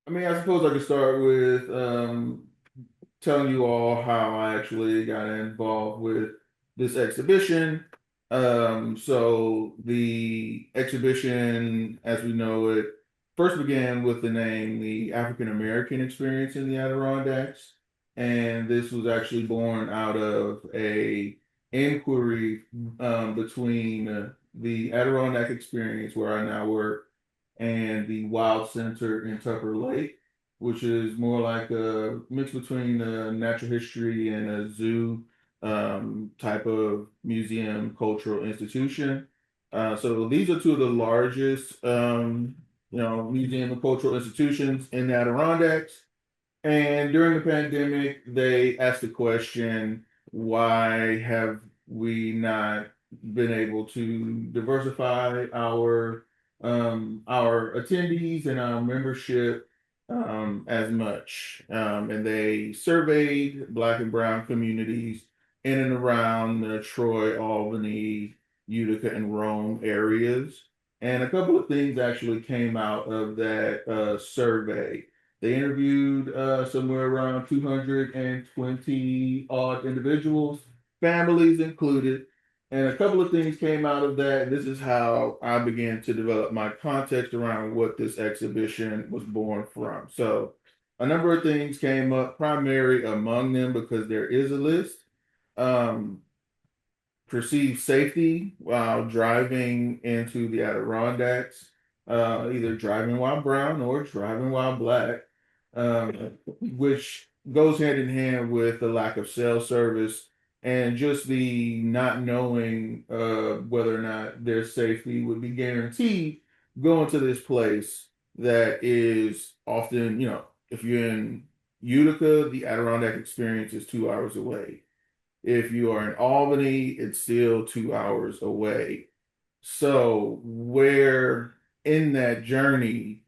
I mean, I suppose I could start with telling you all how I actually got involved with this exhibition. So the exhibition, as we know it, first began with the name the African American Experience in the Adirondacks, and this was actually born out of a inquiry between the Adirondack Experience, where I now work, and the Wild Center in Tupper Lake, which is more like a mix between a natural history and a zoo type of museum cultural institution. So these are two of the largest, museum and cultural institutions in the Adirondacks. And during the pandemic, they asked the question, why have we not been able to diversify our attendees and our membership as much? And they surveyed Black and Brown communities in and around the Troy, Albany, Utica, and Rome areas. And a couple of things actually came out of that survey. They interviewed somewhere around 220 odd individuals, families included, and a couple of things came out of that. This is how I began to develop my context around what this exhibition was born from. So, a number of things came up, primary among them, because there is a list. Um, Perceived safety while driving into the Adirondacks, either driving while brown or driving while black, which goes hand in hand with the lack of cell service and just the not knowing whether or not their safety would be guaranteed going to this place that is often, if you're in Utica, the Adirondack Experience is 2 hours away. If you are in Albany, it's still 2 hours away. So, where in that journey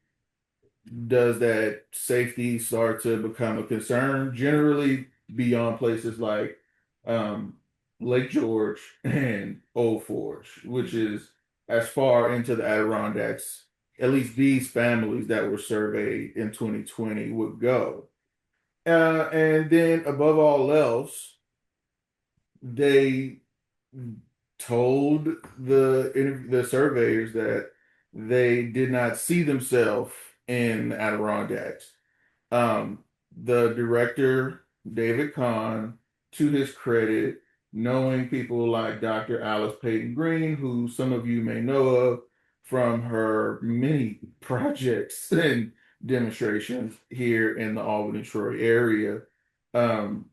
does that safety start to become a concern? Generally, beyond places like um, Lake George and Old Forge, which is as far into the Adirondacks, at least these families that were surveyed in 2020 would go. And then, above all else, they told the surveyors that they did not see themselves in Adirondacks. Um, the director, David Kahn, to his credit, knowing people like Dr. Alice Payton Green, who some of you may know of from her many projects and demonstrations here in the Albany, Troy area. Um,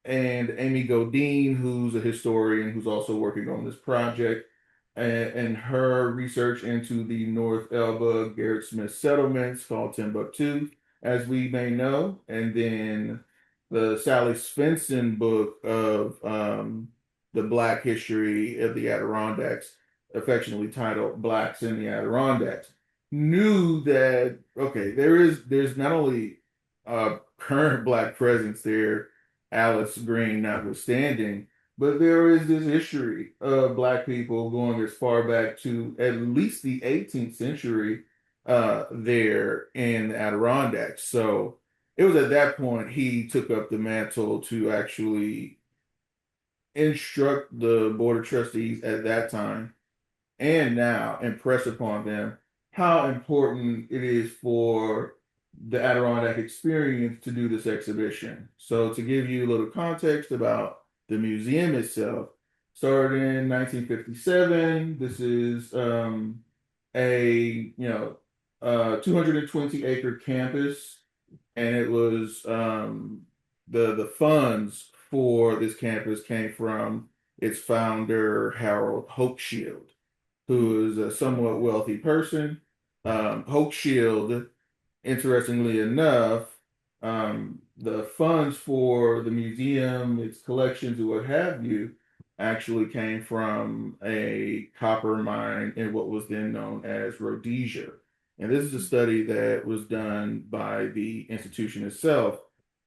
and Amy Godine, who's a historian who's also working on this project, and her research into the North Elba Garrett Smith settlements called Timbuktu, as we may know, and then the Sally Svensson book of the Black history of the Adirondacks, affectionately titled Blacks in the Adirondacks, knew that okay, there's not only current Black presence there, Alice Green notwithstanding. But there is this history of Black people going as far back to at least the 18th century there in the Adirondacks. So it was at that point he took up the mantle to actually instruct the Board of Trustees at that time and now impress upon them how important it is for the Adirondack Experience to do this exhibition. So, to give you a little context about the museum itself, started in 1957. This is a 220-acre campus, and it was the funds for this campus came from its founder Harold Hochschild, who is a somewhat wealthy person. Hochschild, interestingly enough, the funds for the museum, its collections, or what have you, actually came from a copper mine in what was then known as Rhodesia. And this is a study that was done by the institution itself.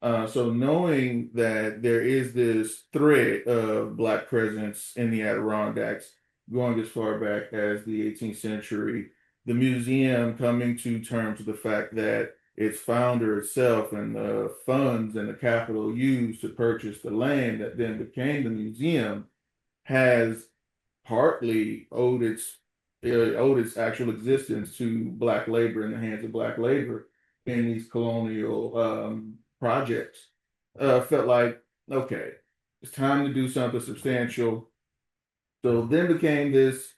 So knowing that there is this thread of Black presence in the Adirondacks going as far back as the 18th century, the museum coming to terms with the fact that its founder itself and the funds and the capital used to purchase the land that then became the museum has partly owed its actual existence to black labor in the hands of black labor in these colonial projects. Felt like okay, it's time to do something substantial. So then became this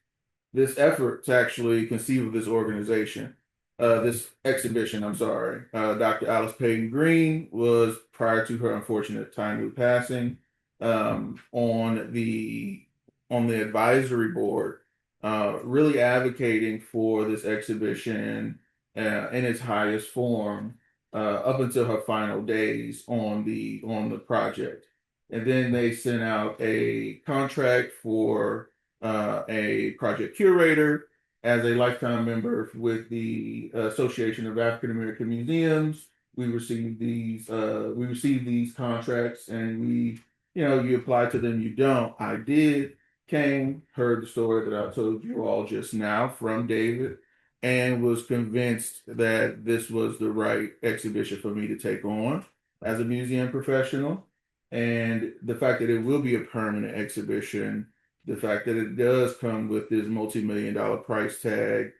effort to actually conceive of this organization, this exhibition. I'm sorry. Dr. Alice Payton Green was prior to her unfortunate timely passing on the advisory board, really advocating for this exhibition in its highest form up until her final days on the project. And then they sent out a contract for a project curator as a lifetime member with the Association of African American Museums. We received these contracts, and you apply to them, you don't. I did. Came, heard the story that I told you all just now from David, and was convinced that this was the right exhibition for me to take on as a museum professional. And the fact that it will be a permanent exhibition, the fact that it does come with this multi-million-dollar price tag,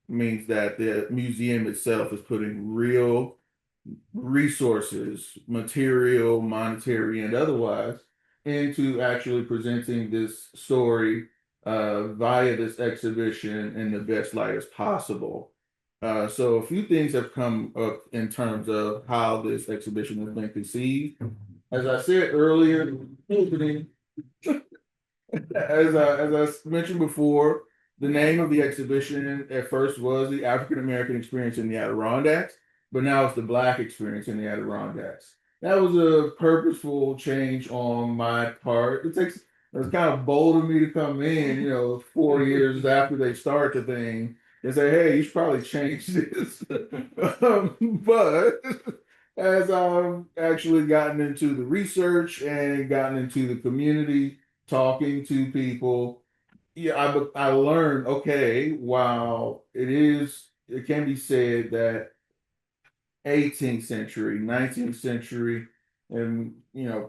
means that the museum itself is putting real resources, material, monetary, and otherwise, into actually presenting this story via this exhibition in the best light as possible. So a few things have come up in terms of how this exhibition has been conceived. As I said earlier, opening, as I mentioned before, the name of the exhibition at first was the African American Experience in the Adirondacks, but now it's the Black Experience in the Adirondacks. That was a purposeful change on my part. It's kind of bold of me to come in, 4 years after they start the thing and say, "Hey, you should probably change this." But as I've actually gotten into the research and gotten into the community, talking to people, yeah, I learned, okay, while it can be said that 18th century, 19th century, and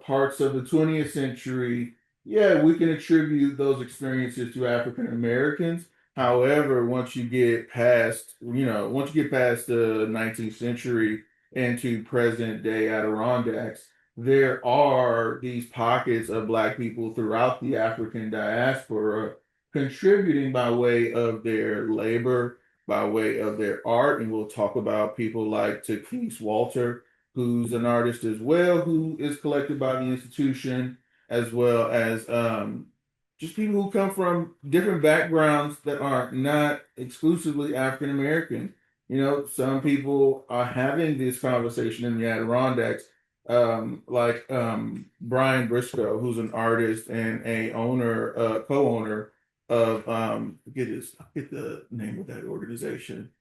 parts of the 20th century, yeah, we can attribute those experiences to African Americans. However, once you get past the 19th century into present day Adirondacks, there are these pockets of Black people throughout the African diaspora contributing by way of their labor, by way of their art. And we'll talk about people like Takese Walter, who's an artist as well, who is collected by the institution, as well as just people who come from different backgrounds that are not exclusively African American. Some people are having this conversation in the Adirondacks, like Brian Briscoe, who's an artist and co-owner of I forget the name of that organization.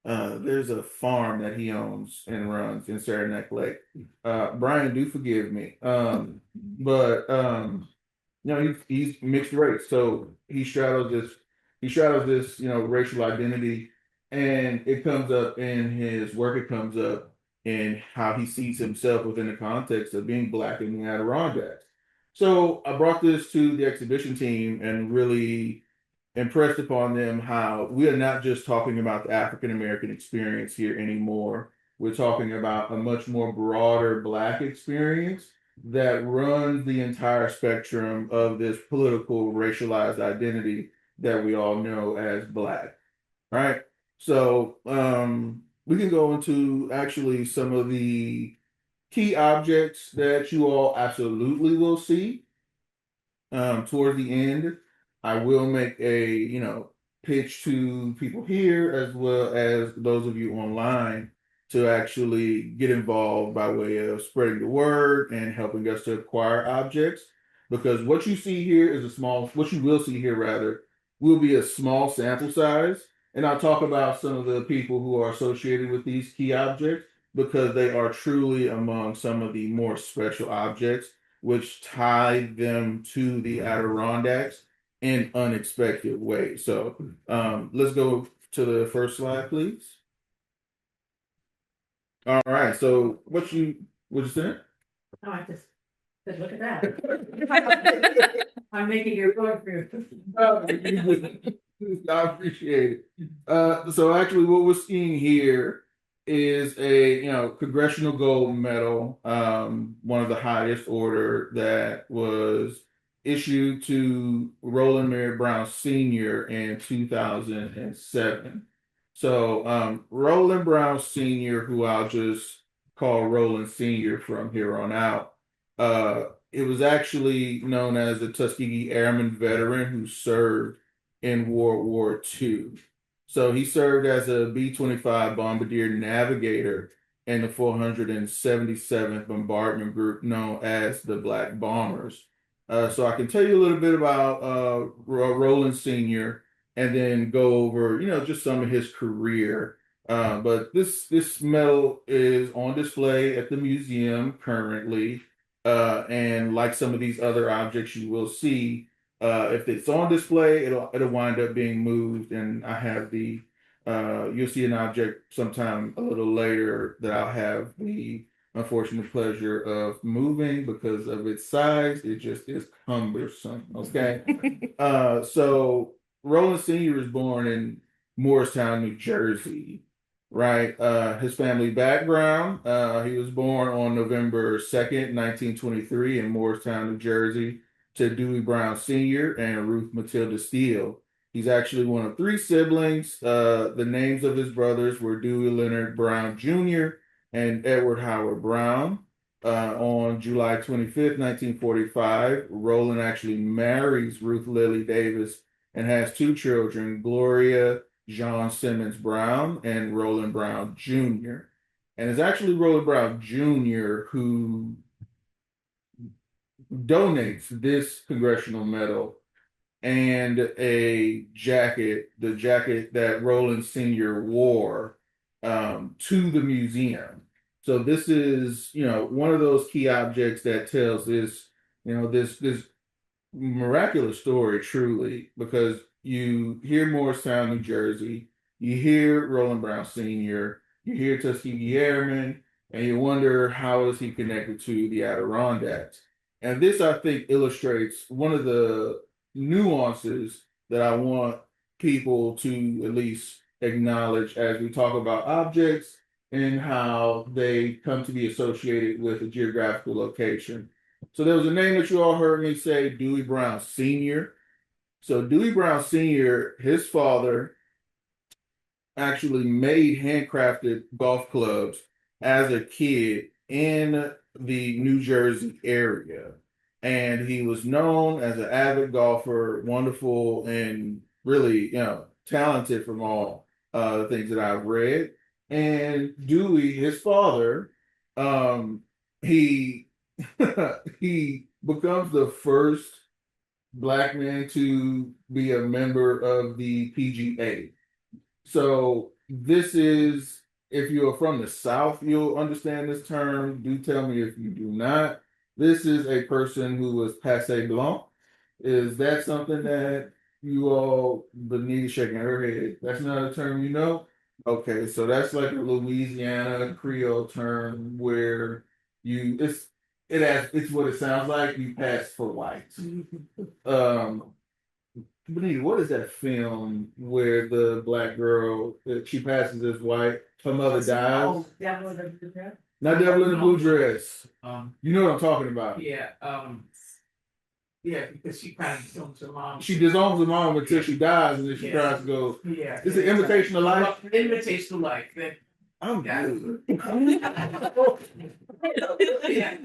There's a farm that he owns and runs in Saranac Lake. Brian, do forgive me. But he's mixed race, so he straddles this racial identity, and it comes up in his work. It comes up in how he sees himself within the context of being Black in the Adirondacks. So I brought this to the exhibition team and really impressed upon them how we are not just talking about the African American experience here anymore. We're talking about a much more broader Black experience that runs the entire spectrum of this political racialized identity that we all know as Black. Right? So we can go into actually some of the key objects that you all absolutely will see toward the end. I will make a, pitch to people here as well as those of you online to actually get involved by way of spreading the word and helping us to acquire objects. Because what you will see here rather, will be a small sample size. And I'll talk about some of the people who are associated with these key objects because they are truly among some of the more special objects which tied them to the Adirondacks in unexpected ways. So let's go to the first slide, please. All right. So what you saying? Oh, I just said, look at that. I'm making your point for you. Oh, I appreciate it. So actually, what we're seeing here is a congressional gold medal, one of the highest order that was issued to Roland Mary Brown Sr. in 2007. So Roland Brown Sr., who I'll just call Roland Sr. from here on out, it was actually known as the Tuskegee Airman veteran who served in World War II. So he served as a B-25 bombardier navigator in the 477th Bombardment Group, known as the Black Bombers. So I can tell you a little bit about Roland Sr. and then go over, just some of his career. But this medal is on display at the museum currently. And like some of these other objects you will see, if it's on display, it'll wind up being moved, and I have you'll see an object sometime a little later that I'll have the unfortunate pleasure of moving because of its size. It just is cumbersome. Okay. So Roland Sr. was born in Morristown, New Jersey, right? His family background, he was born on November 2nd, 1923 in Morristown, New Jersey, to Dewey Brown Sr. and Ruth Matilda Steele. He's actually one of three siblings. The names of his brothers were Dewey Leonard Brown Jr. and Edward Howard Brown. On July 25th, 1945, Roland actually marries Ruth Lily Davis and has two children, Gloria John Simmons Brown and Roland Brown Jr. And it's actually Roland Brown Jr. who donates this congressional medal and a jacket, the jacket that Roland Sr. wore, to the museum. So this is, one of those key objects that tells this miraculous story, truly, because you hear Morristown, New Jersey, you hear Roland Brown Sr., you hear Tuskegee Airmen, and you wonder how is he connected to the Adirondacks. And this, I think, illustrates one of the nuances that I want people to at least acknowledge as we talk about objects and how they come to be associated with a geographical location. So there was a name that you all heard me say, Dewey Brown Sr. So Dewey Brown Sr., his father actually made handcrafted golf clubs as a kid in the New Jersey area. And he was known as an avid golfer, wonderful and really, talented from all the things that I've read. And Dewey, his father, um, he he becomes the first black man to be a member of the PGA. So this is, if you're from the South, you'll understand this term. Do tell me if you do not. This is a person who was passe blanc. Is that something that you all, Benita shaking her head, that's not a term you know? Okay, so that's like a Louisiana Creole term where it's what it sounds like. You pass for white. Um, Benita, what is that film where the black girl she passes as white, her mother dies? Oh, Devil in the Blue Dress? Not Devil in the Blue Dress. Um, You know what I'm talking about. yeah, yeah, because she kind of disowns her mom. She disowns her mom until she dies, and then she Yeah. tries to go. Yeah. It's an imitation of life. Imitation of life. I'm Yeah. good. Yeah.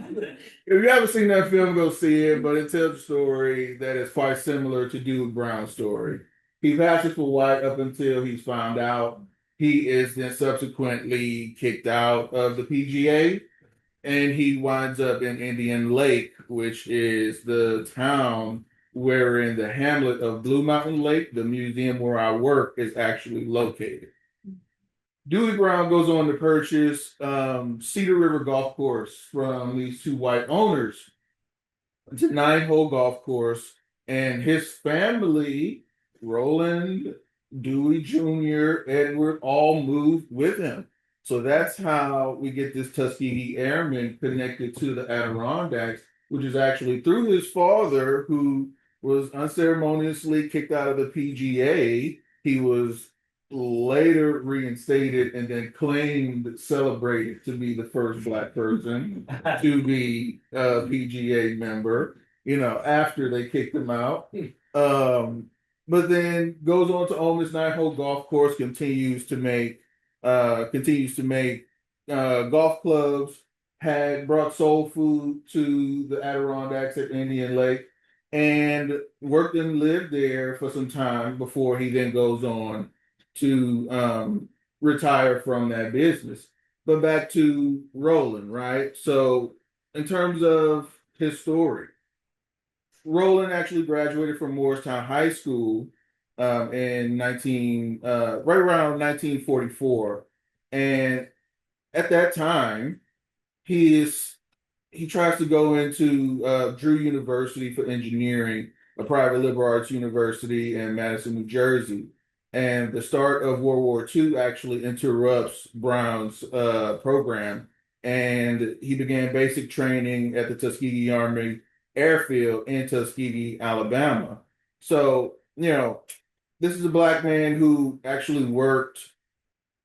If you haven't seen that film, go see it. But it tells a story that is quite similar to Dewey Brown's story. He passes for white up until he's found out. He is then subsequently kicked out of the PGA, and he winds up in Indian Lake, which is the town wherein the hamlet of Blue Mountain Lake, the museum where I work, is actually located. Dewey Brown goes on to purchase Cedar River Golf Course from these two white owners. It's a 9-hole golf course, and his family, Roland, Dewey Jr., Edward, all moved with him. So that's how we get this Tuskegee Airman connected to the Adirondacks, which is actually through his father, who was unceremoniously kicked out of the PGA. He was later reinstated and then claimed, celebrated to be the first Black person to be a PGA member, after they kicked him out. Um, but then goes on to own this nine-hole golf course, continues to make golf clubs, had brought soul food to the Adirondacks at Indian Lake, and worked and lived there for some time before he then goes on to retire from that business. But back to Roland, right? So, in terms of his story, Roland actually graduated from Morristown High School in right around 1944, and at that time, he is he tries to go into Drew University for engineering, a private liberal arts university in Madison, New Jersey. And the start of World War II actually interrupts Brown's program, and he began basic training at the Tuskegee Army Airfield in Tuskegee, Alabama. So, this is a Black man who actually worked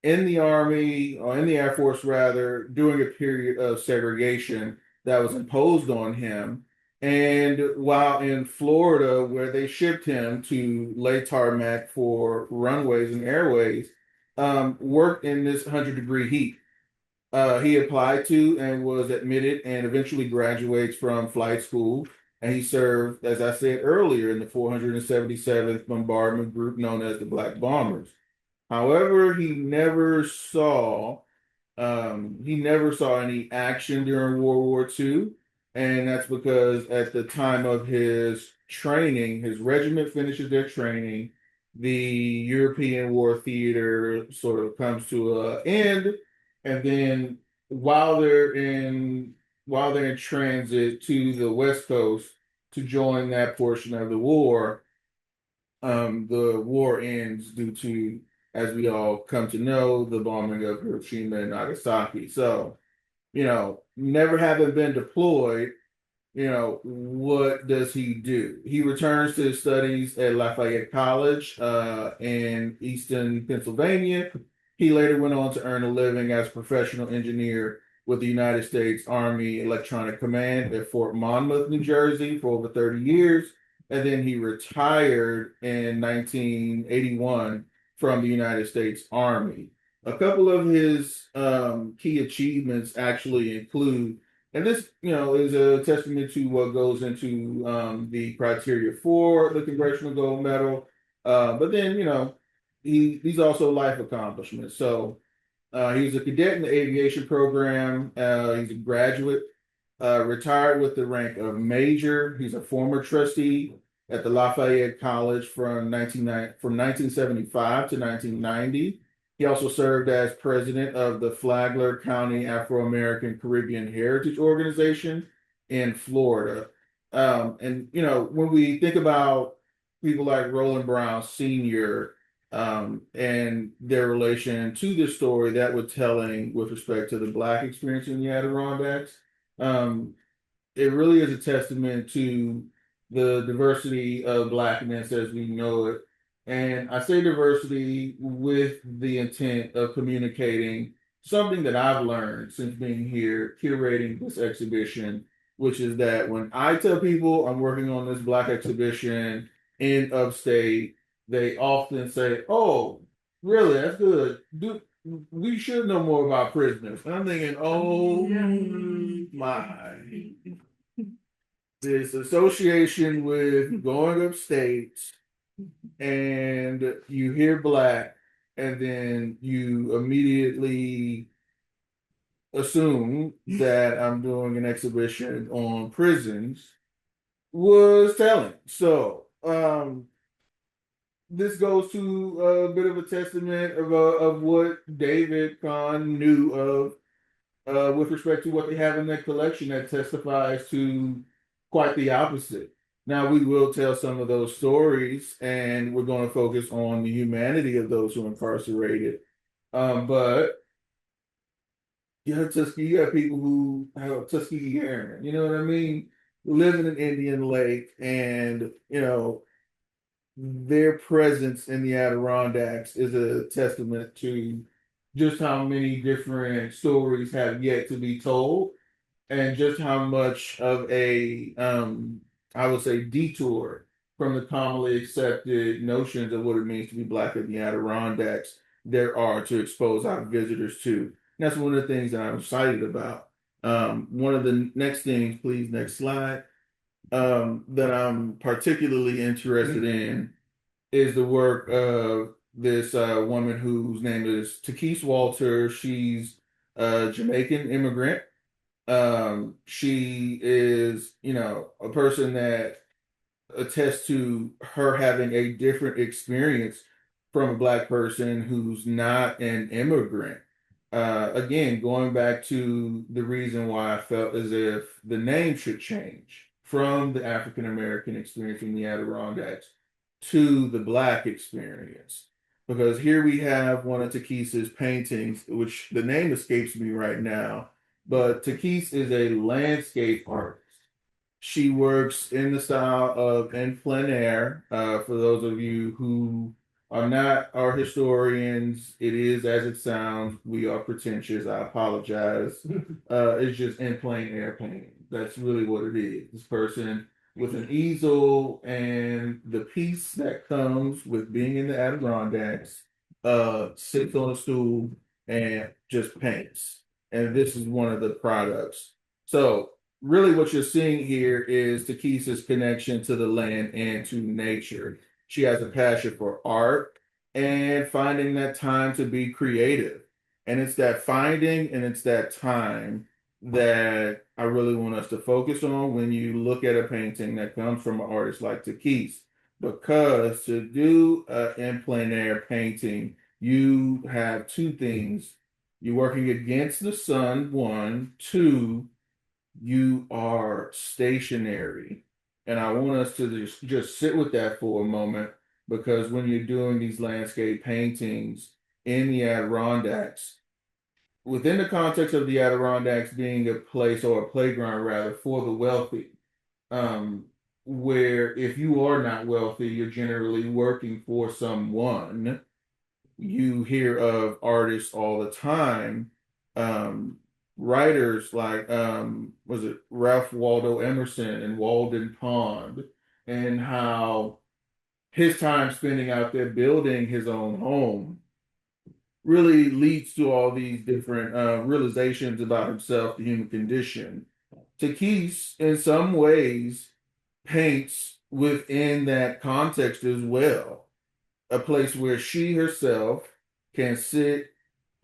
in the Army, or in the Air Force rather, during a period of segregation that was imposed on him. And while in Florida, where they shipped him to lay tarmac for runways and airways, worked in this 100-degree heat. He applied to and was admitted and eventually graduates from flight school. And he served, as I said earlier, in the 477th Bombardment Group known as the Black Bombers. However, he never saw any action during World War II, and that's because at the time of his training, his regiment finishes their training, the European War theater sort of comes to an end, and then while they're in while they're in transit to the West Coast to join that portion of the war, the war ends due to, as we all come to know, the bombing of Hiroshima and Nagasaki. So, never having been deployed, what does he do? He returns to his studies at Lafayette College in Easton, Pennsylvania. He later went on to earn a living as a professional engineer with the United States Army Electronic Command at Fort Monmouth, New Jersey, for over 30 years. And then he retired in 1981 from the United States Army. A couple of his key achievements actually include, and this, is a testament to what goes into the criteria for the Congressional Gold Medal. But then, these also life accomplishments. So he was a cadet in the aviation program. He's a graduate, retired with the rank of major. He's a former trustee at the Lafayette College from 1975 to 1990. He also served as president of the Flagler County Afro-American Caribbean Heritage Organization in Florida. And when we think about people like Roland Brown Sr., and their relation to this story that we're telling with respect to the Black experience in the Adirondacks, um, it really is a testament to the diversity of Blackness as we know it. And I say diversity with the intent of communicating something that I've learned since being here curating this exhibition, which is that when I tell people I'm working on this Black exhibition in upstate, they often say, "Oh, really? That's good. We should know more about prisoners." And I'm thinking, "Oh my." This association with going upstate and you hear Black and then you immediately assume that I'm doing an exhibition on prisons was telling. So this goes to a bit of a testament of what David Kahn knew of with respect to what they have in their collection that testifies to quite the opposite. Now, we will tell some of those stories, and we're going to focus on the humanity of those who are incarcerated. But You have Tuskegee, you got people who have Tuskegee Airmen, you know what I mean? Live in an Indian lake, and their presence in the Adirondacks is a testament to just how many different stories have yet to be told, and just how much of a I would say detour from the commonly accepted notions of what it means to be black in the Adirondacks there are to expose our visitors to. And that's one of the things that I'm excited about. One of the next things, please, next slide, that I'm particularly interested in is the work of this woman whose name is Takese Walter. She's a Jamaican immigrant. She is, a person that attests to her having a different experience from a black person who's not an immigrant. Again, going back to the reason why I felt as if the name should change from the African American experience in the Adirondacks to the Black experience. Because here we have one of Takesa's paintings, which the name escapes me right now, but Takis is a landscape artist. She works in the style of en plein air. For those of you who are not our historians, it is as it sounds. We are pretentious. I apologize. It's just en plein air painting. That's really what it is. This person with an easel and the peace that comes with being in the Adirondacks, sits on a stool and just paints. And this is one of the products. So really what you're seeing here is Takesa's connection to the land and to nature. She has a passion for art and finding that time to be creative. And it's that finding and it's that time that I really want us to focus on when you look at a painting that comes from an artist like Takis. Because to do an in plein air painting, you have two things. You're working against the sun, one, two, you are stationary. And I want us to just sit with that for a moment because when you're doing these landscape paintings in the Adirondacks, within the context of the Adirondacks being a place or a playground rather for the wealthy, um, where if you are not wealthy, you're generally working for someone. You hear of artists all the time, um, writers like was it Ralph Waldo Emerson and Walden Pond, and how his time spending out there building his own home really leads to all these different realizations about himself, the human condition. Takis, in some ways, paints within that context as well, a place where she herself can sit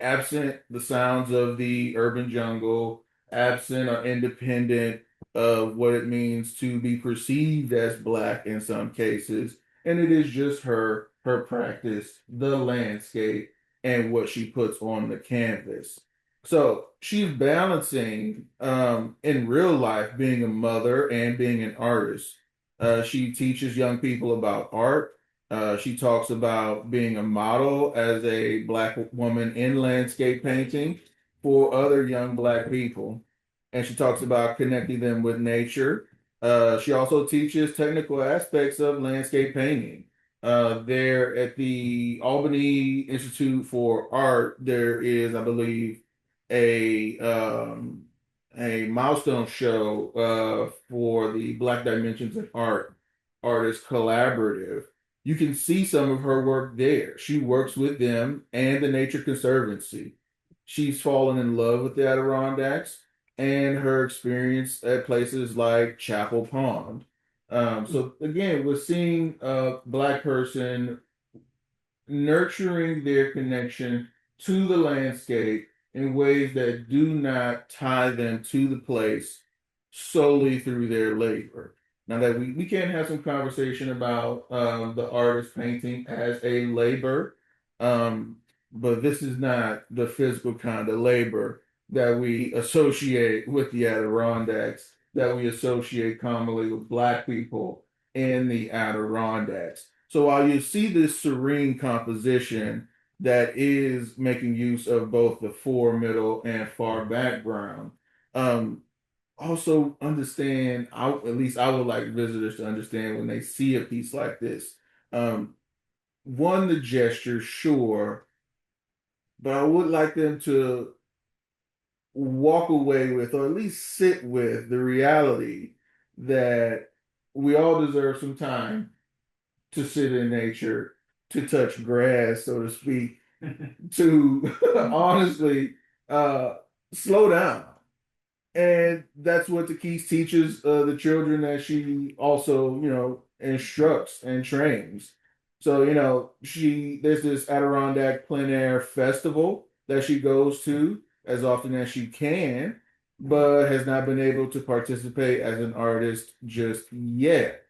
absent the sounds of the urban jungle, absent or independent of what it means to be perceived as black in some cases. And it is just her practice, the landscape, and what she puts on the canvas. So she's balancing in real life being a mother and being an artist. She teaches young people about art. She talks about being a model as a black woman in landscape painting for other young black people. And she talks about connecting them with nature. She also teaches technical aspects of landscape painting. There at the Albany Institute for Art, there is, I believe, a a milestone show for the Black Dimensions in Art Artist Collaborative. You can see some of her work there. She works with them and the Nature Conservancy. She's fallen in love with the Adirondacks and her experience at places like Chapel Pond. So again, we're seeing a black person nurturing their connection to the landscape in ways that do not tie them to the place solely through their labor. Now that we can have some conversation about the artist painting as a labor, um, but this is not the physical kind of labor that we associate with the Adirondacks, that we associate commonly with Black people in the Adirondacks. So while you see this serene composition, that is making use of both the fore, middle, and far background. Um, Also understand, at least I would like visitors to understand when they see a piece like this. Um, One, the gesture, sure, but I would like them to walk away with, or at least sit with, the reality that we all deserve some time to sit in nature, to touch grass, so to speak, to honestly uh, slow down. And that's what the Keys teaches the children that she also, instructs and trains. So, there's this Adirondack plein air festival that she goes to as often as she can, but has not been able to participate as an artist just yet.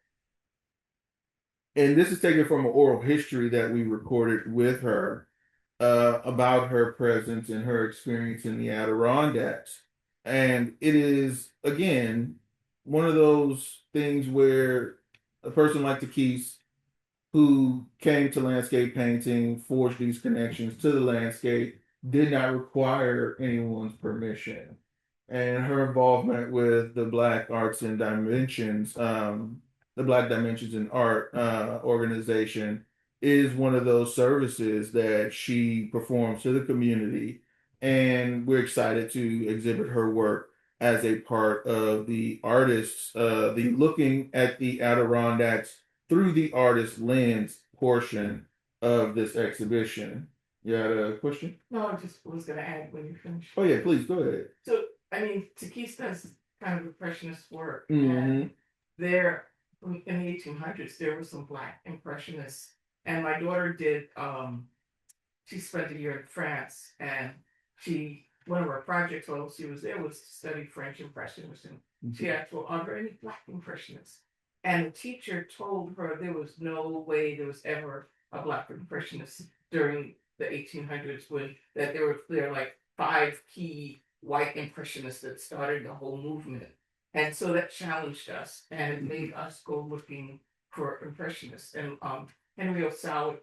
And this is taken from an oral history that we recorded with her about her presence and her experience in the Adirondacks. And it is, again, one of those things where a person like the Keys, who came to landscape painting, forged these connections to the landscape, did not require anyone's permission. And her involvement with the Black Arts and Dimensions, the Black Dimensions in Art organization, is one of those services that she performs to the community. And we're excited to exhibit her work as a part of the artists, the looking at the Adirondacks through the artist lens portion of this exhibition. You had a question? No, I just was gonna add when you finish. Oh yeah, please go ahead. So, I mean, Takis does kind of impressionist work, Mm-hmm. and there, in the 1800s, there were some Black impressionists, and my daughter did. She spent a year in France, and one of her projects while she was there was to study French impressionism. She asked, "Well, are there any Black impressionists?" And the teacher told her there was no way there was ever a Black impressionist during the 1800s, when that there were like five key white impressionists that started the whole movement. And so that challenged us, and it made us go looking for impressionists. And Henry Ossaud,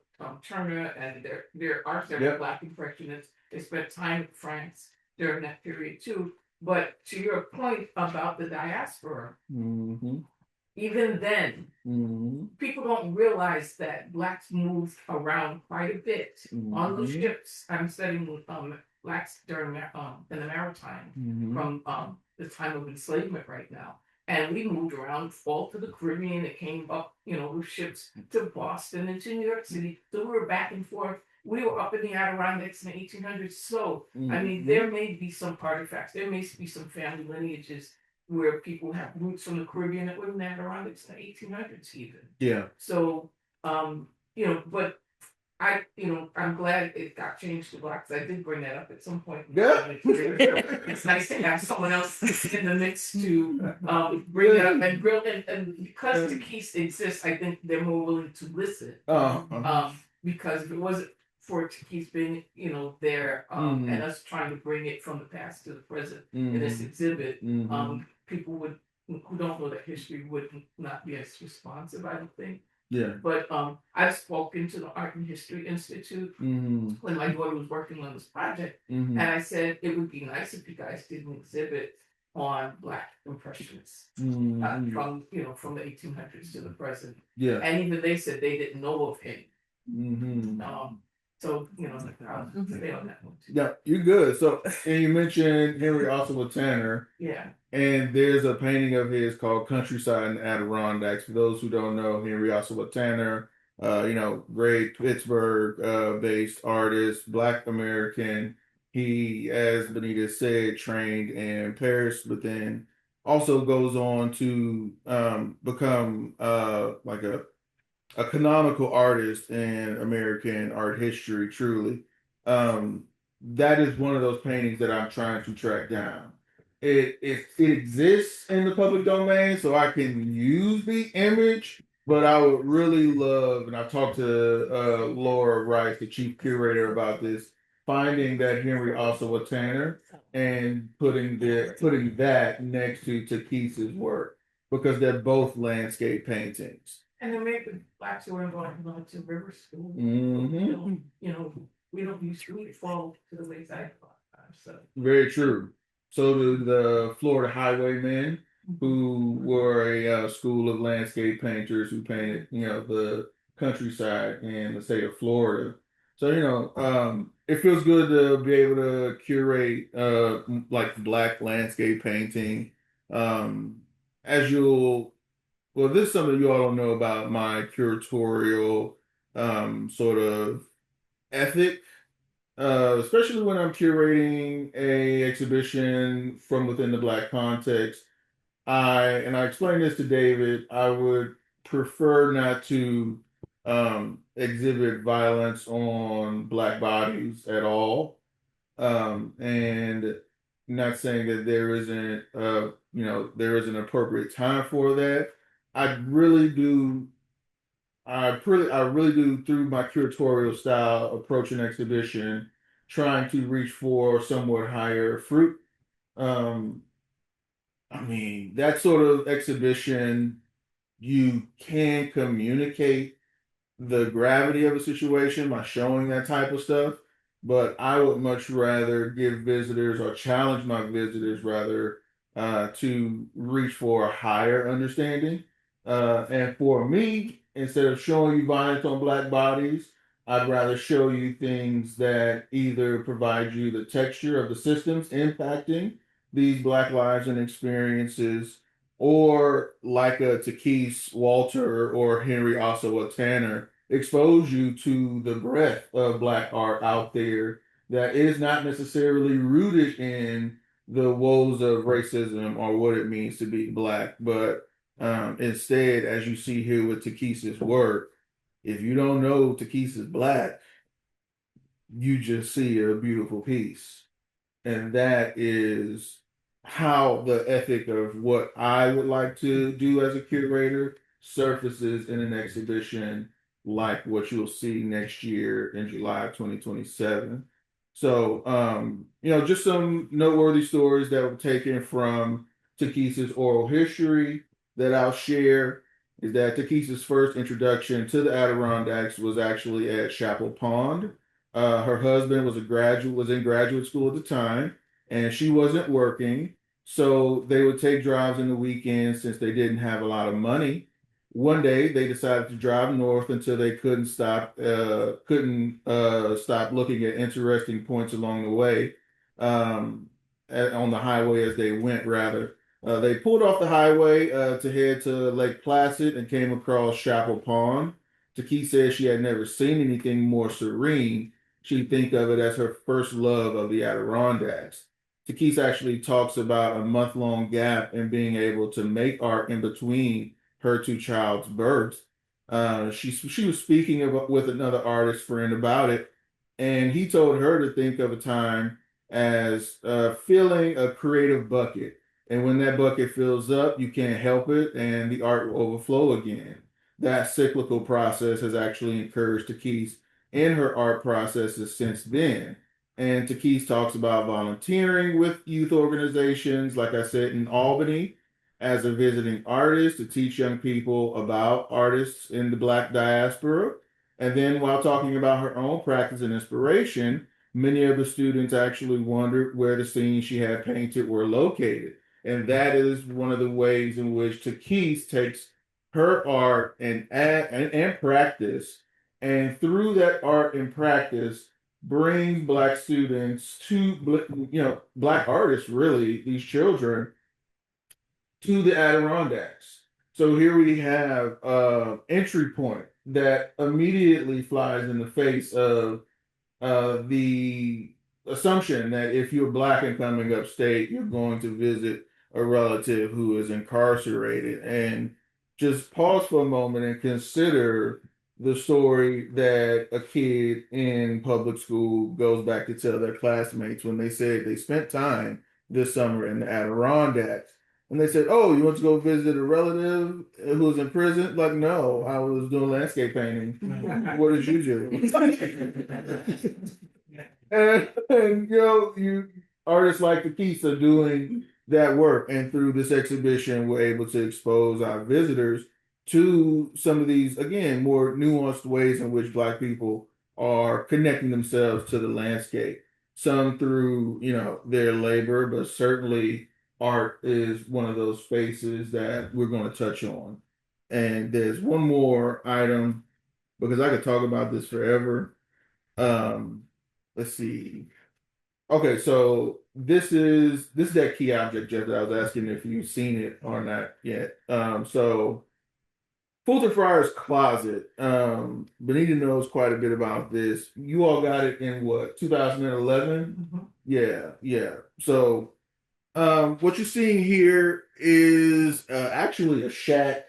Turner, and there are several Yep. Black impressionists. They spent time in France during that period too. But to your point about the diaspora, Mm-hmm. even then, Mm-hmm. people don't realize that Blacks moved around quite a bit on those Mhm. ships. I'm studying Blacks during in the maritime Mm-hmm. from the time of enslavement right now. And we moved around, fall to the Caribbean. It came up, with ships to Boston and to New York City. So we were back and forth. We were up in the Adirondacks in the 1800s. So, I mean, there may be some artifacts. There may be some family lineages where people have roots from the Caribbean that were in the Adirondacks in the 1800s even. Yeah. So, but I'm glad it got changed to Black, because I did bring that up at some point. Yeah. It's nice to have someone else in the mix to bring it up and because the Keys exist, I think they're more willing to listen. Because if it wasn't for Keys being, there, and us trying to bring it from the past to the present in this exhibit, people who don't know that history would not be as responsive, I don't think. Yeah. But I've spoken to the Art and History Institute when my daughter was working on this project, and I said it would be nice if you guys did an exhibit on Black impressionists from the 1800s to the present. Yeah. And even they said they didn't know of him. So I'll stay on that one too. Yeah, you're good. So, and you mentioned Henry Ossawa Tanner. Yeah. And there's a painting of his called Countryside in the Adirondacks. For those who don't know, Henry Ossawa Tanner, great Pittsburgh based artist, Black American. He, as Benita said, trained in Paris, but then also goes on to become like a canonical artist in American art history, truly. That is one of those paintings that I'm trying to track down. It exists in the public domain, so I can use the image, but I would really love, and I've talked to Laura Rice, the chief curator, about this, finding that Henry Ossawa Tanner and putting that next to Takis's work, because they're both landscape paintings. And then maybe Blacks who were involved in to river school. Mm-hmm. we don't use, we fall to the wayside a lot of times, so. Very true. So do the Florida Highwaymen, who were a school of landscape painters who painted, the countryside in the state of Florida. So, it feels good to be able to curate like black landscape painting. Um, as you'll, well, this is something you all don't know about my curatorial sort of ethic, especially when I'm curating a exhibition from within the Black context. I explained this to David. I would prefer not to exhibit violence on Black bodies at all, and not saying that there isn't, there is an appropriate time for that. I really do I really do through my curatorial style approach an exhibition, trying to reach for somewhat higher fruit. Um, I mean, that sort of exhibition, you can communicate the gravity of a situation by showing that type of stuff. But I would much rather give visitors or challenge my visitors rather to reach for a higher understanding. And for me, instead of showing you violence on black bodies, I'd rather show you things that either provide you the texture of the systems impacting these black lives and experiences, or like a Takis Walter or Henry Ossawa Tanner expose you to the breadth of black art out there that is not necessarily rooted in the woes of racism or what it means to be black, but instead, as you see here with Takesa's work, if you don't know Takesa's black, you just see a beautiful piece. And that is how the ethic of what I would like to do as a curator surfaces in an exhibition like what you'll see next year in July of 2027. So, just some noteworthy stories that were taken from Takesa's oral history that I'll share is that Takesa's first introduction to the Adirondacks was actually at Chapel Pond. Her husband was in graduate school at the time, and she wasn't working. So they would take drives in the weekends since they didn't have a lot of money. One day they decided to drive north until they couldn't stop looking at interesting points along the way, um, on the highway as they went. Rather, they pulled off the highway to head to Lake Placid and came across Chapel Pond. Taki said she had never seen anything more serene. She'd think of it as her first love of the Adirondacks. Takis actually talks about a month-long gap in being able to make art in between her two child's births. She was speaking with another artist friend about it, and he told her to think of a time as filling a creative bucket. And when that bucket fills up, you can't help it, and the art will overflow again. That cyclical process has actually encouraged Takis in her art processes since then. And Takis talks about volunteering with youth organizations, like I said, in Albany, as a visiting artist to teach young people about artists in the Black diaspora. And then while talking about her own practice and inspiration, many of the students actually wondered where the scenes she had painted were located. And that is one of the ways in which Takis takes her art and practice, and through that art and practice, brings black students to, black artists, really, these children, to the Adirondacks. So here we have entry point that immediately flies in the face of the assumption that if you're black and coming upstate, you're going to visit a relative who is incarcerated. And just pause for a moment and consider the story that a kid in public school goes back to tell their classmates when they said they spent time this summer in the Adirondacks. And they said, "Oh, you want to go visit a relative who was in prison?" Like, no, I was doing landscape painting. What did you do? And you artists like Takisa doing that work, and through this exhibition, we're able to expose our visitors to some of these, again, more nuanced ways in which Black people are connecting themselves to the landscape. Some through, their labor, but certainly art is one of those spaces that we're going to touch on. And there's one more item because I could talk about this forever. Um, let's see. Okay, so this is that key object, Jeff, that I was asking if you've seen it or not yet. So Fulton Friar's closet. Benita knows quite a bit about this. You all got it in what, 2011? Mhm. Yeah, yeah. So what you're seeing here is actually a shack.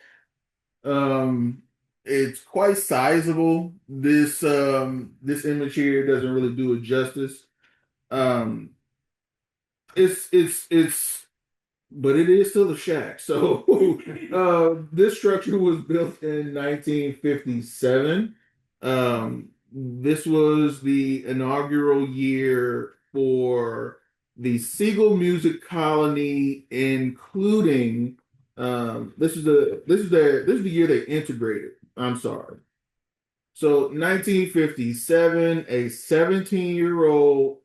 Um, it's quite sizable. This image here doesn't really do it justice. Um, it's but it is still a shack. So this structure was built in 1957. This was the inaugural year for the Siegel Music Colony, including this is the year they integrated. I'm sorry. So 1957, a 17-year-old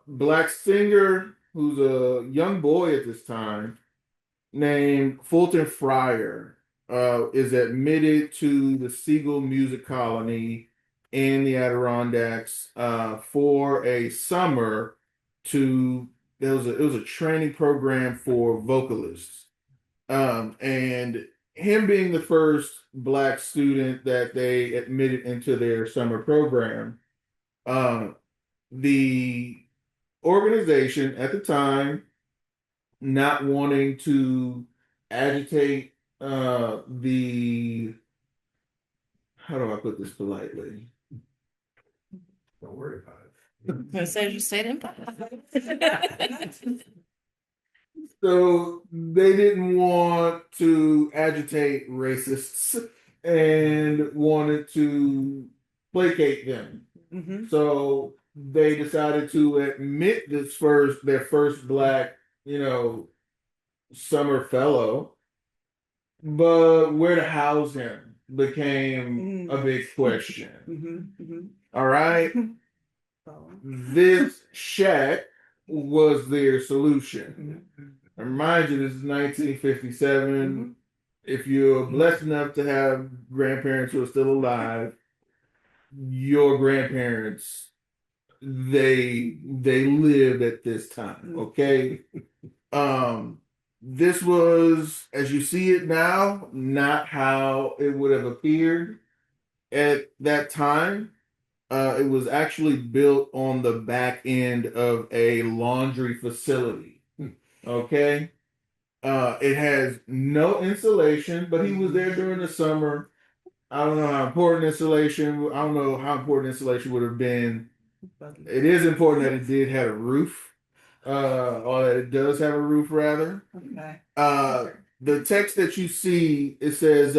black singer who's a young boy at this time named Fulton Friar is admitted to the Siegel Music Colony in the Adirondacks for a summer to it was a training program for vocalists. And him being the first black student that they admitted into their summer program, um, the organization at the time, not wanting to agitate the how do I put this politely? Don't worry about it. I said you said it. So they didn't want to agitate racists and wanted to placate them. Mhm. So they decided to admit their first black, summer fellow, but where to house him became a big question. All right. This shack was their solution. And mind you, this is 1957. If you're blessed enough to have grandparents who are still alive, your grandparents they lived at this time. Okay. This was, as you see it now, not how it would have appeared at that time. It was actually built on the back end of a laundry facility. Okay. It has no insulation, but he was there during the summer. I don't know how important insulation. I don't know how important insulation would have been. It is important that it did have a roof, or that it does have a roof rather. Okay. The text that you see, it says,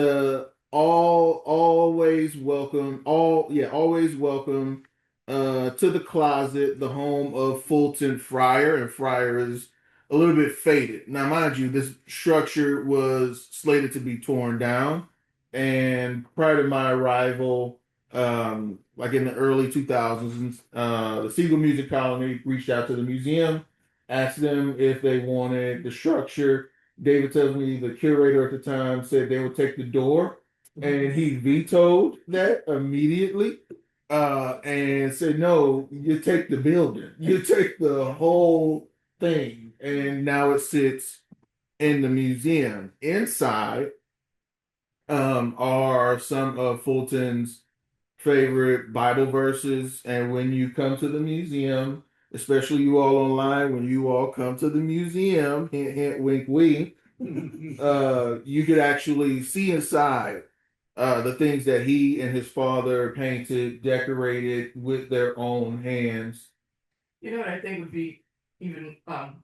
always welcome, always welcome, to the closet, the home of Fulton Friar, and Friar is a little bit faded. Now, mind you, this structure was slated to be torn down, and prior to my arrival, like in the early 2000s, the Siegel Music Colony reached out to the museum, asked them if they wanted the structure. David tells me the curator at the time said they would take the door, and he vetoed that immediately and said, no, you take the building, you take the whole thing. And now it sits in the museum. Inside are some of Fulton's favorite Bible verses. And when you come to the museum, especially you all online, when you all come to the museum, hint, hint, wink, wink, you could actually see inside the things that he and his father painted, decorated with their own hands. You know what I think would be even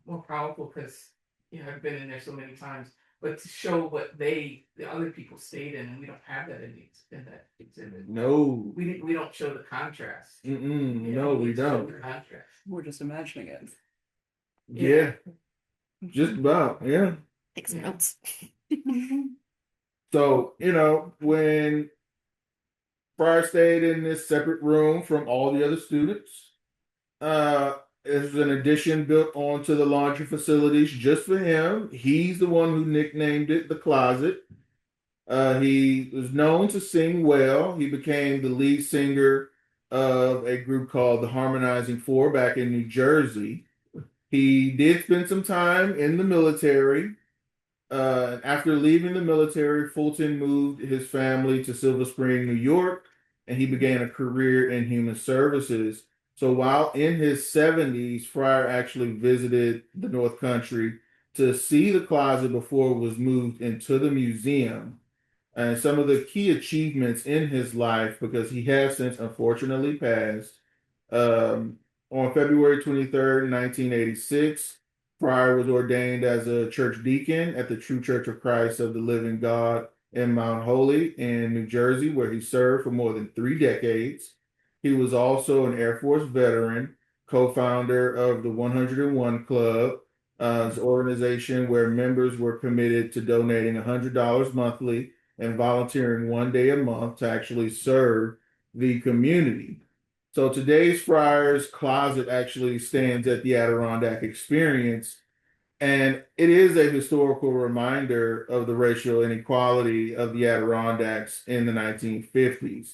more powerful because I've been in there so many times, but to show what the other people stayed in, and we don't have that in that exhibit. No. We don't show the contrast. No, we don't. Contrast. We're just imagining it. Yeah. Just about, yeah. Take some notes. So, when Fryer stayed in this separate room from all the other students. There's an addition built onto the laundry facilities just for him. He's the one who nicknamed it the closet. He was known to sing well. He became the lead singer of a group called the Harmonizing Four back in New Jersey. He did spend some time in the military. After leaving the military, Fulton moved his family to Silver Spring, New York, and he began a career in human services. So while in his 70s, Fryer actually visited the North Country to see the closet before it was moved into the museum. And some of the key achievements in his life, because he has since unfortunately passed. Um, on February 23rd, 1986, Fryer was ordained as a church deacon at the True Church of Christ of the Living God in Mount Holy in New Jersey, where he served for more than 3 decades. He was also an Air Force veteran, co-founder of the 101 Club, an organization where members were committed to donating $100 monthly and volunteering 1 day a month to actually serve the community. So today's Friars Closet actually stands at the Adirondack Experience, and it is a historical reminder of the racial inequality of the Adirondacks in the 1950s.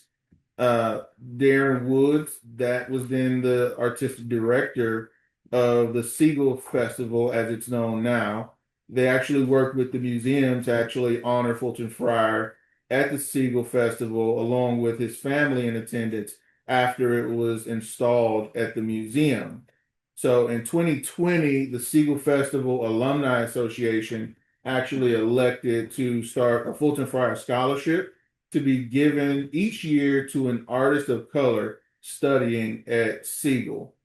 Darren Woods, that was then the artistic director of the Siegel Festival, as it's known now. They actually worked with the museum to actually honor Fulton Fryer at the Siegel Festival, along with his family in attendance after it was installed at the museum. So in 2020, the Siegel Festival Alumni Association actually elected to start a Fulton Fryer Scholarship to be given each year to an artist of color studying at Siegel.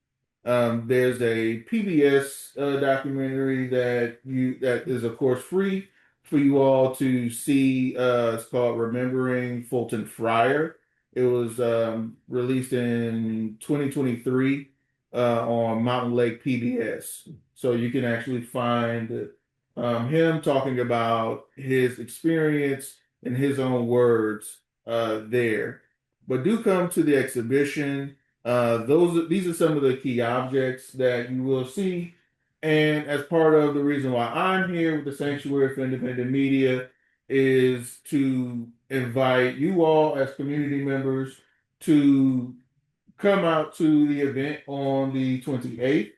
There's a PBS documentary that is of course free for you all to see. It's called Remembering Fulton Fryer. It was released in 2023 on Mountain Lake PBS, so you can actually find him talking about his experience in his own words there. But do come to the exhibition. These are some of the key objects that you will see. And as part of the reason why I'm here with the Sanctuary for Independent Media is to invite you all as community members to come out to the event on the 28th,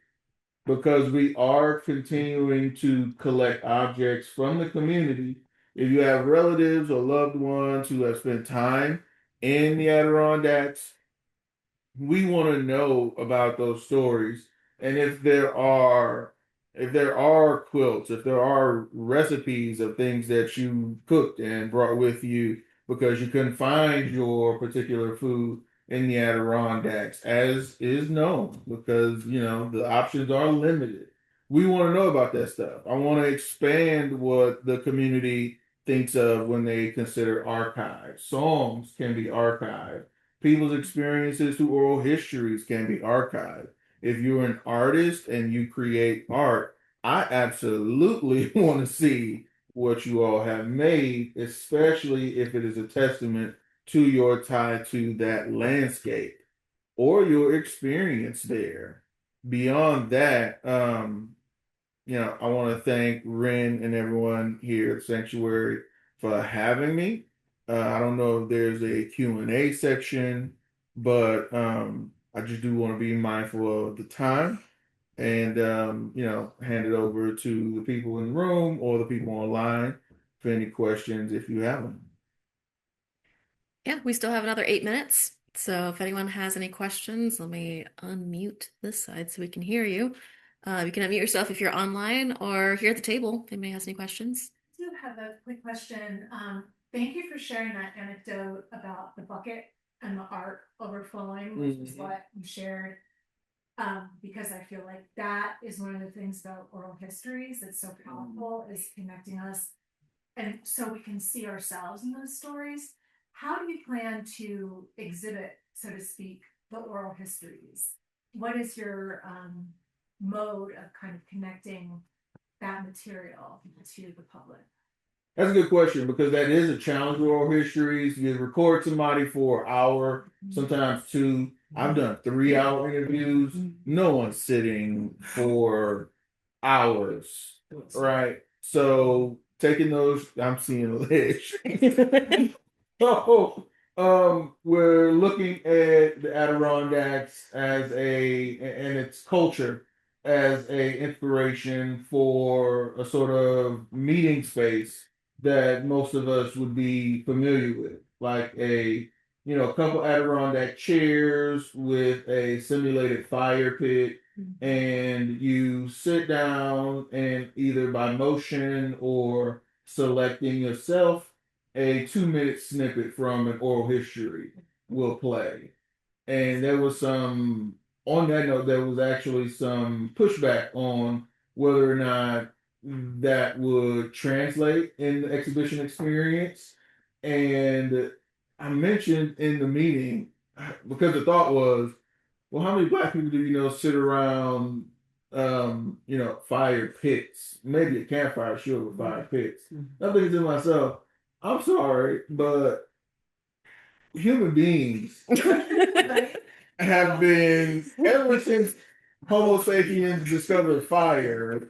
because we are continuing to collect objects from the community. If you have relatives or loved ones who have spent time in the Adirondacks, we want to know about those stories. And if there are quilts, if there are recipes of things that you cooked and brought with you because you couldn't find your particular food in the Adirondacks, as is known, because the options are limited. We want to know about that stuff. I want to expand what the community thinks of when they consider archives. Songs can be archived. People's experiences through oral histories can be archived. If you're an artist and you create art, I absolutely want to see what you all have made, especially if it is a testament to your tie to that landscape or your experience there. Beyond that, I want to thank Ren and everyone here at Sanctuary for having me. I don't know if there's a Q&A section, but I just do want to be mindful of the time and, hand it over to the people in the room or the people online for any questions if you have them. Yeah, we still have another 8 minutes. So if anyone has any questions, let me unmute this side so we can hear you. You can unmute yourself if you're online or here at the table. If anybody has any questions. I do have a quick question. Thank you for sharing that anecdote about the bucket and the art overflowing, which is what you shared. Because I feel like that is one of the things about oral histories that's so powerful, is connecting us, and so we can see ourselves in those stories. How do you plan to exhibit, so to speak, the oral histories? What is your mode of kind of connecting that material to the public? That's a good question because that is a challenge with oral histories. You record somebody for an hour, sometimes two. I've done 3 hour interviews. No one's sitting for hours, right? So taking those, I'm seeing a ledge. So, we're looking at the Adirondacks as and its culture as a inspiration for a sort of meeting space that most of us would be familiar with, like a couple Adirondack chairs with a simulated fire pit, and you sit down and either by motion or selecting yourself, a 2 minute snippet from an oral history will play. And there was some, on that note, there was actually some pushback on whether or not that would translate in the exhibition experience. And I mentioned in the meeting, because the thought was, well, how many black people do you know sit around, fire pits? Maybe a campfire, sure, with fire pits. I'm thinking to myself, I'm sorry, but human beings have been, ever since Homo sapiens discovered fire,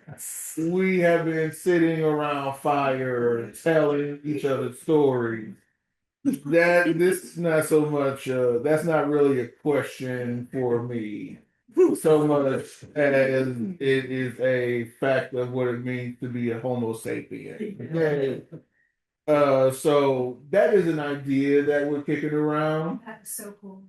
we have been sitting around fire telling each other stories. That this is not so much, that's not really a question for me so much as it is a fact of what it means to be a Homo sapien. Okay. So that is an idea that we're kicking around. That's so cool.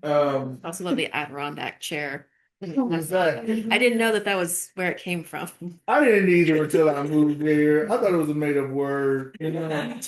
Also love the Adirondack chair. What's that? I didn't know that was where it came from. I didn't either until I moved there. I thought it was a made up word, you know.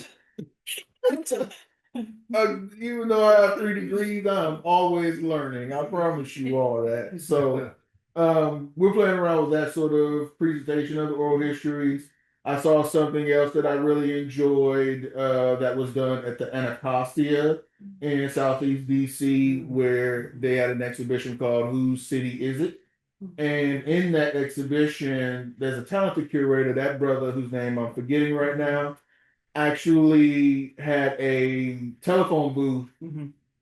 Even though I have 3 degrees, I'm always learning. I promise you all that. So, we're playing around with that sort of presentation of the oral histories. I saw something else that I really enjoyed that was done at the Anacostia in Southeast DC, where they had an exhibition called "Whose City Is It?" And in that exhibition, there's a talented curator, that brother whose name I'm forgetting right now, actually had a telephone booth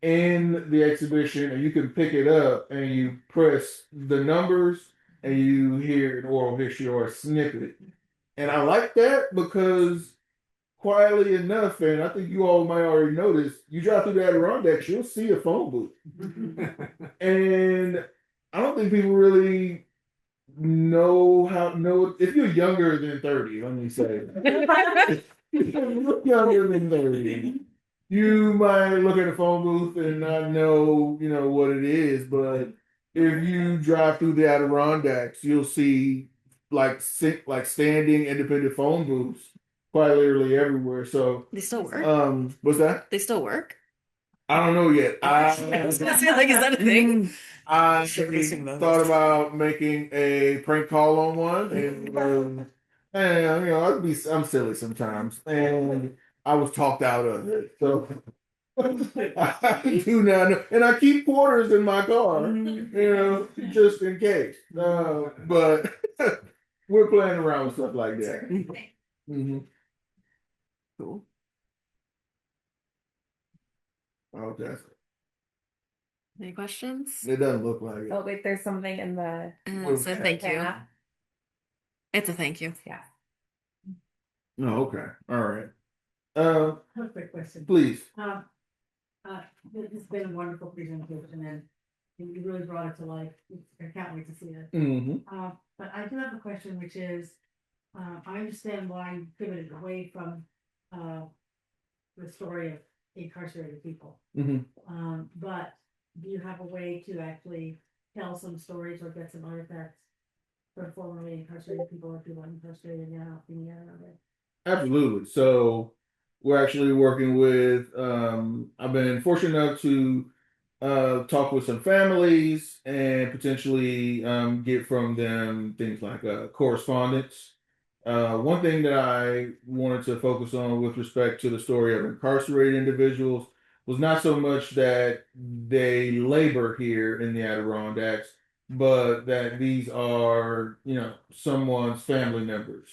in the exhibition, and you can pick it up and you press the numbers and you hear an oral history or a snippet. And I like that because quietly enough, and I think you all might already notice, you drive through the Adirondacks, you'll see a phone booth. And I don't think people really know if you're younger than 30, let me say. If you're younger than 30, you might look at a phone booth and not know what it is, but if you drive through the Adirondacks, you'll see like standing independent phone booths quite literally everywhere. So They still work? What's that? They still work? I don't know yet. I was gonna say, like, is that a thing? I thought about making a prank call on one, and I'm silly sometimes, and I was talked out of it. So I do not know, and I keep quarters in my car, just in case. But we're playing around with stuff like that. Mm-hmm. Cool. Okay. Any questions? It doesn't look like it. Oh, wait, there's something in the So thank you. yeah. It's a thank you. Yeah. Oh, okay. All right. I have a quick question. Please. This has been a wonderful presentation and you really brought it to life. I can't wait to see it. Mm-hmm. But I do have a question, which is, I understand why you pivoted away from the story of incarcerated people. Mm-hmm. But do you have a way to actually tell some stories or get some artifacts for formerly incarcerated people or people incarcerated now in the area? Absolutely. So we're actually working with, I've been fortunate enough to talk with some families and potentially get from them things like correspondence. One thing that I wanted to focus on with respect to the story of incarcerated individuals was not so much that they labor here in the Adirondacks, but that these are, someone's family members.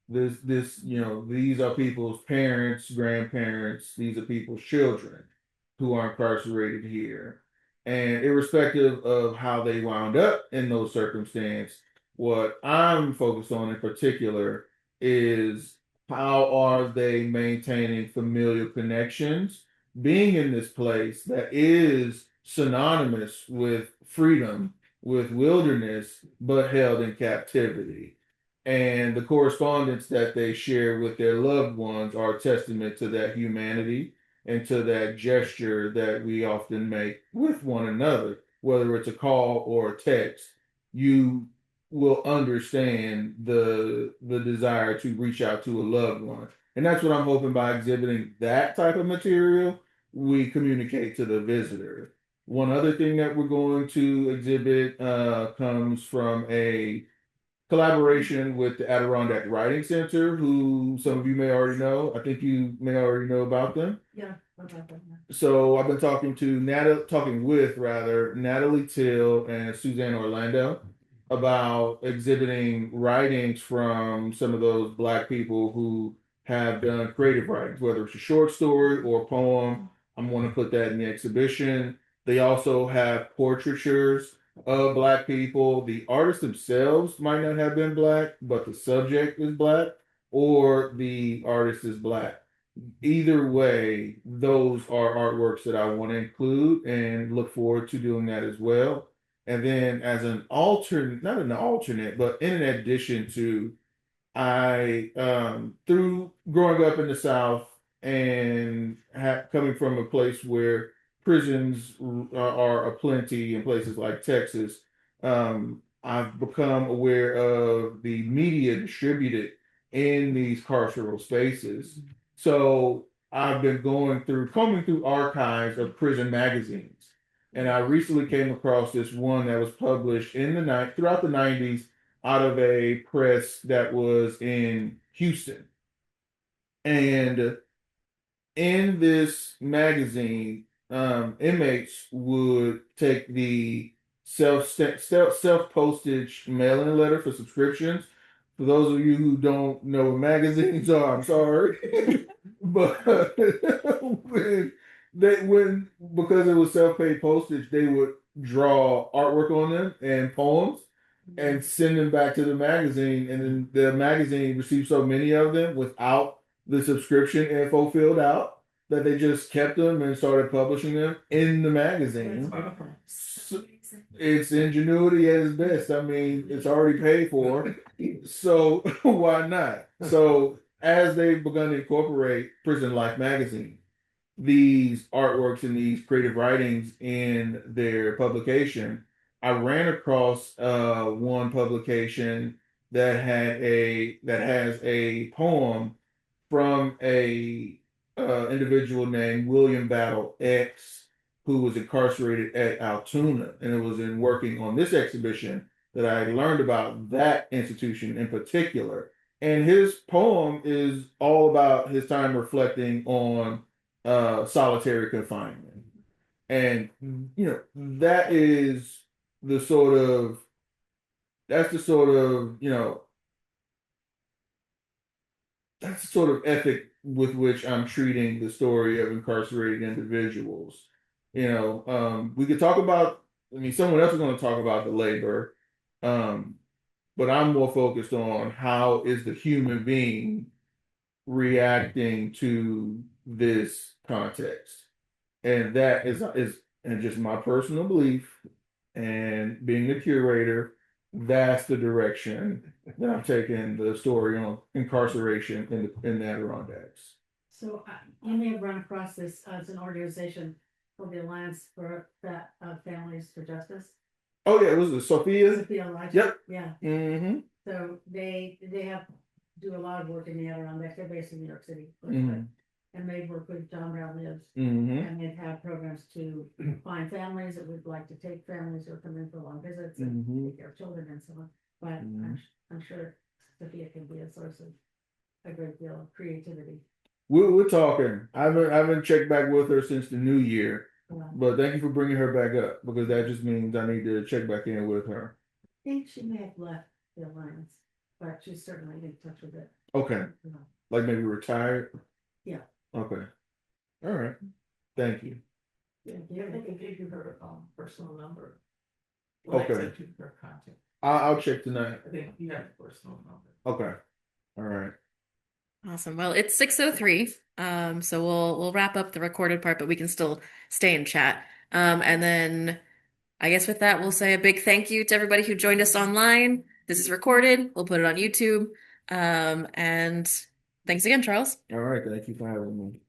these are people's parents, grandparents, these are people's children who are incarcerated here. And irrespective of how they wound up in those circumstances, what I'm focused on in particular is how are they maintaining familial connections, being in this place that is synonymous with freedom, with wilderness, but held in captivity. And the correspondence that they share with their loved ones are a testament to that humanity and to that gesture that we often make with one another, whether it's a call or a text. You will understand the desire to reach out to a loved one. And that's what I'm hoping by exhibiting that type of material, we communicate to the visitor. One other thing that we're going to exhibit comes from a collaboration with the Adirondack Writing Center, who some of you may already know. I think you may already know about them. Yeah, what about that? So I've been talking with rather Natalie Till and Suzanne Orlando about exhibiting writings from some of those Black people who have done creative writings, whether it's a short story or a poem. I'm going to put that in the exhibition. They also have portraitures of Black people. The artists themselves might not have been Black, but the subject is Black or the artist is Black. Either way, those are artworks that I want to include and look forward to doing that as well. And then as an alternate, not an alternate, but in addition to, I through growing up in the South and coming from a place where prisons are aplenty in places like Texas, I've become aware of the media distributed in these carceral spaces. So I've been combing through archives of prison magazines, and I recently came across this one that was published in the night throughout the '90s out of a press that was in Houston. And in this magazine, inmates would take the self postage mailing letter for subscriptions. For those of you who don't know what magazines are, I'm sorry, but when because it was self paid postage, they would draw artwork on them and poems and send them back to the magazine, and then the magazine received so many of them without the subscription info filled out that they just kept them and started publishing them in the magazine. So it's ingenuity at its best. I mean, it's already paid for, so why not? So as they've begun to incorporate Prison Life magazine, these artworks and these creative writings in their publication, I ran across one publication that has a poem from a individual named William Battle X, who was incarcerated at Altoona, and it was in working on this exhibition that I learned about that institution in particular. And his poem is all about his time reflecting on solitary confinement. And that is the sort of that's the sort of that's the sort of ethic with which I'm treating the story of incarcerated individuals. We could talk about, I mean, someone else is going to talk about the labor, um, but I'm more focused on how is the human being reacting to this context. And that is and just my personal belief and being the curator, that's the direction that I'm taking the story on incarceration in the Adirondacks. So you may have run across this as an organization called the Alliance for Families for Justice. Oh yeah, it was Sophia. Sophia Elijah. Yep. Yeah. Mm-hmm. So they do a lot of work in the Adirondacks. They're based in New York City, Mm-hmm. and they work with John Brown Lives, Mm-hmm. and they've had programs to find families that would like to take families or come in for long visits and take care of children and so on. But I'm sure Sophia can be a source of a great deal of creativity. We're talking. I haven't checked back with her since the new year, Yeah. but thank you for bringing her back up because that just means I need to check back in with her. I think she may have left the Alliance, but she's certainly in touch with it. Okay. Like maybe retired? Yeah. Okay. All right. Thank you. Yeah, they can give you her personal number. Okay. Send you her contact. I'll check tonight. I think you have a personal number. Okay. All right. Awesome. Well, it's 6:03. So we'll wrap up the recorded part, but we can still stay in chat. And then I guess with that, we'll say a big thank you to everybody who joined us online. This is recorded. We'll put it on YouTube. And thanks again, Charles. All right. Thank you for having me.